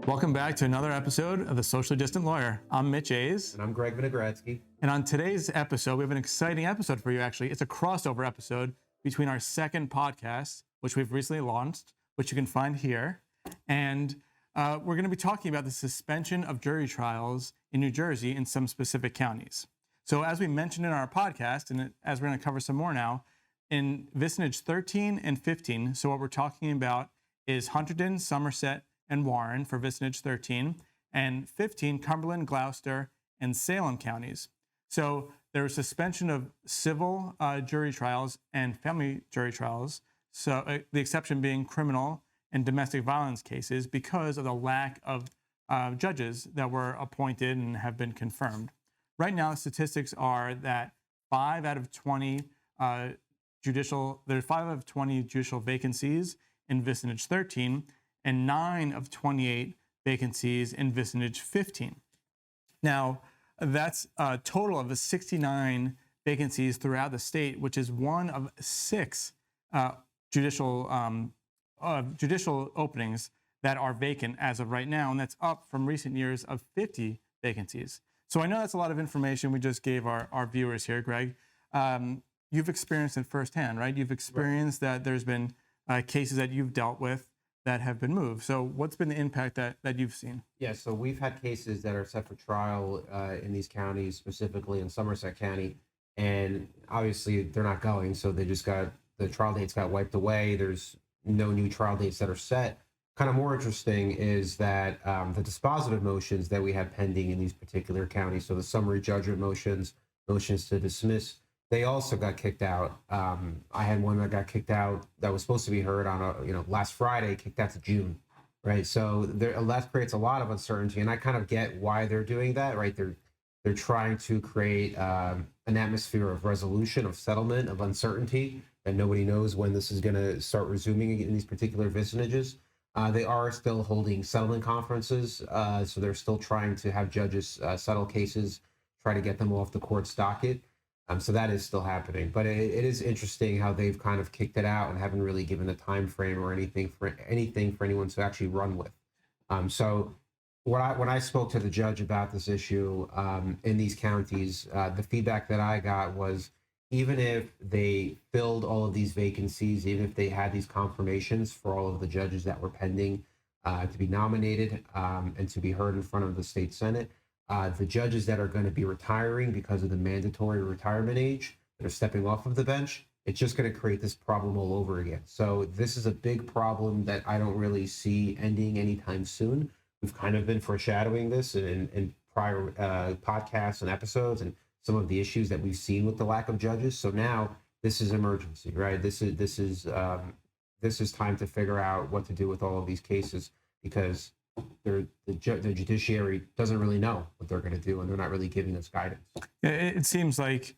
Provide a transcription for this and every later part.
Welcome back to another episode of The Socially Distant Lawyer. I'm Mitch Hayes. And I'm Greg Vinogradsky. And on today's episode, we have an exciting episode for you, actually. It's a crossover episode between our second podcast, which we've recently launched, which you can find here. And we're going to be talking about the suspension of jury trials in New Jersey in some specific counties. So as we mentioned in our podcast, and as we're going to cover some more now, in vicinage 13 and 15, so what we're talking about is Hunterdon, Somerset, and Warren for vicinage 13, and 15, Cumberland, Gloucester, and Salem counties. So there was suspension of civil jury trials and family jury trials, so the exception being criminal and domestic violence cases because of the lack of judges that were appointed and have been confirmed. Right now, the statistics are that 5 out of 20 judicial vacancies in vicinage 13, and 9 of 28 vacancies in vicinage 15. Now, that's a total of 69 vacancies throughout the state, which is one of 6 judicial openings that are vacant as of right now, and that's up from recent years of 50 vacancies. So I know that's a lot of information we just gave our viewers here, Greg. You've experienced it firsthand, right? You've experienced that there's been cases that you've dealt with that have been moved. So what's been the impact that you've seen? Yeah, so we've had cases that are set for trial in these counties, specifically in Somerset County, and obviously they're not going, so they just got, the trial dates got wiped away. There's no new trial dates that are set. Kind of more interesting is that the dispositive motions that we had pending in these particular counties, so the summary judgment motions to dismiss, they also got kicked out. I had one that got kicked out that was supposed to be heard on last Friday, kicked out to June, right? So that creates a lot of uncertainty, and I kind of get why they're doing that, right? They're trying to create an atmosphere of resolution, of settlement, of uncertainty, and nobody knows when this is going to start resuming in these particular vicinages. They are still holding settlement conferences, so they're still trying to have judges settle cases, try to get them off the court's docket. So that is still happening, but it is interesting how they've kind of kicked it out and haven't really given a time frame or anything for anyone to actually run with. So when I spoke to the judge about this issue in these counties, the feedback that I got was, even if they filled all of these vacancies, even if they had these confirmations for all of the judges that were pending to be nominated and to be heard in front of the state Senate, the judges that are going to be retiring because of the mandatory retirement age, that are stepping off of the bench, it's just going to create this problem all over again. So this is a big problem that I don't really see ending anytime soon. We've kind of been foreshadowing this in prior podcasts and episodes, and some of the issues that we've seen with the lack of judges. So now this is emergency, right? This is time to figure out what to do with all of these cases, because the judiciary doesn't really know what they're going to do, and they're not really giving us guidance. It seems like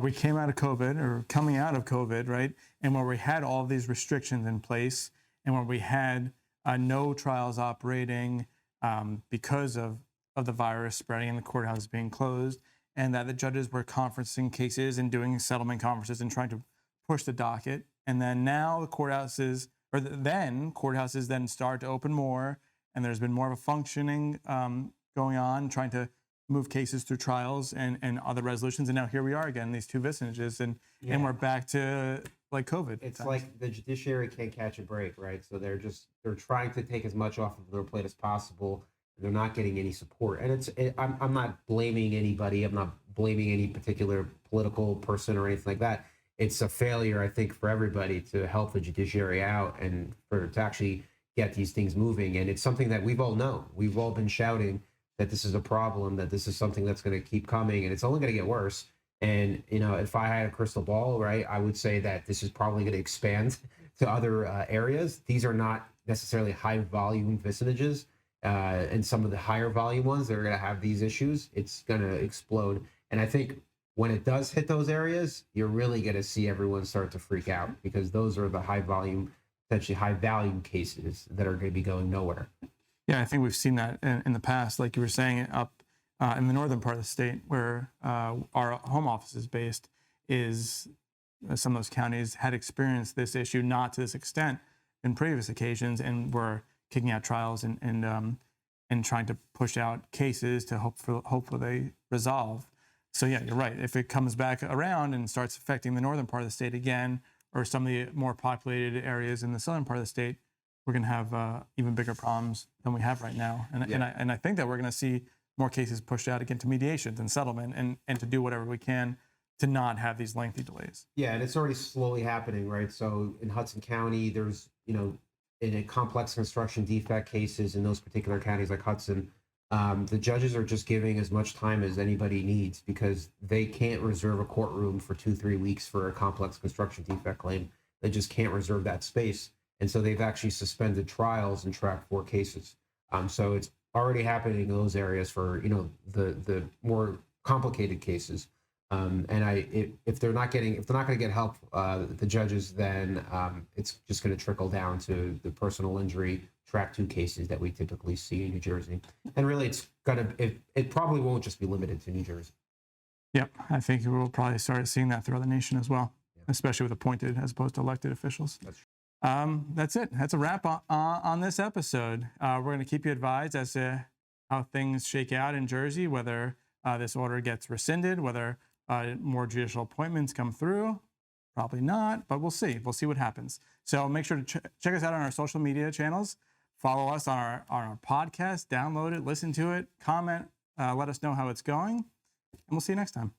we came out of COVID, or coming out of COVID, right? And where we had all these restrictions in place, and where we had no trials operating because of the virus spreading and the courthouse being closed, and that the judges were conferencing cases and doing settlement conferences and trying to push the docket. And then now the courthouses then start to open more, and there's been more of a functioning going on, trying to move cases through trials and other resolutions. And now here we are again, these 2 vicinages, and we're back to like COVID. It's like the judiciary can't catch a break, right? So they're trying to take as much off of their plate as possible. They're not getting any support. And I'm not blaming anybody. I'm not blaming any particular political person or anything like that. It's a failure, I think, for everybody to help the judiciary out and to actually get these things moving. And it's something that we've all known. We've all been shouting that this is a problem, that this is something that's going to keep coming, and it's only going to get worse. And, if I had a crystal ball, right, I would say that this is probably going to expand to other areas. These are not necessarily high volume vicinages. And some of the higher volume ones that are going to have these issues, it's going to explode. And I think when it does hit those areas, you're really going to see everyone start to freak out, because those are the high volume, potentially high value cases that are going to be going nowhere. Yeah, I think we've seen that in the past, like you were saying, up in the northern part of the state where our home office is based, is some of those counties had experienced this issue, not to this extent in previous occasions, and were kicking out trials and and trying to push out cases to hopefully they resolve. So yeah, you're right. If it comes back around and starts affecting the northern part of the state again, or some of the more populated areas in the southern part of the state, we're going to have even bigger problems than we have right now. And I think that we're going to see more cases pushed out again to mediations and settlement and to do whatever we can to not have these lengthy delays. Yeah, and it's already slowly happening, right? So in Hudson County, there's, in a complex construction defect cases in those particular counties like Hudson, the judges are just giving as much time as anybody needs because they can't reserve a courtroom for 2-3 weeks for a complex construction defect claim. They just can't reserve that space. And so they've actually suspended trials and tracked 4 cases. So it's already happening in those areas for, the more complicated cases. And if they're not going to get help, the judges, then it's just going to trickle down to the personal injury track 2 cases that we typically see in New Jersey. And really, it probably won't just be limited to New Jersey. Yep, I think we'll probably start seeing that throughout the nation as well, especially with appointed as opposed to elected officials. That's it. That's a wrap on this episode. We're going to keep you advised as to how things shake out in Jersey, whether this order gets rescinded, whether more judicial appointments come through. Probably not, but we'll see. We'll see what happens. So make sure to check us out on our social media channels. Follow us on our podcast. Download it, listen to it, comment, let us know how it's going, and we'll see you next time.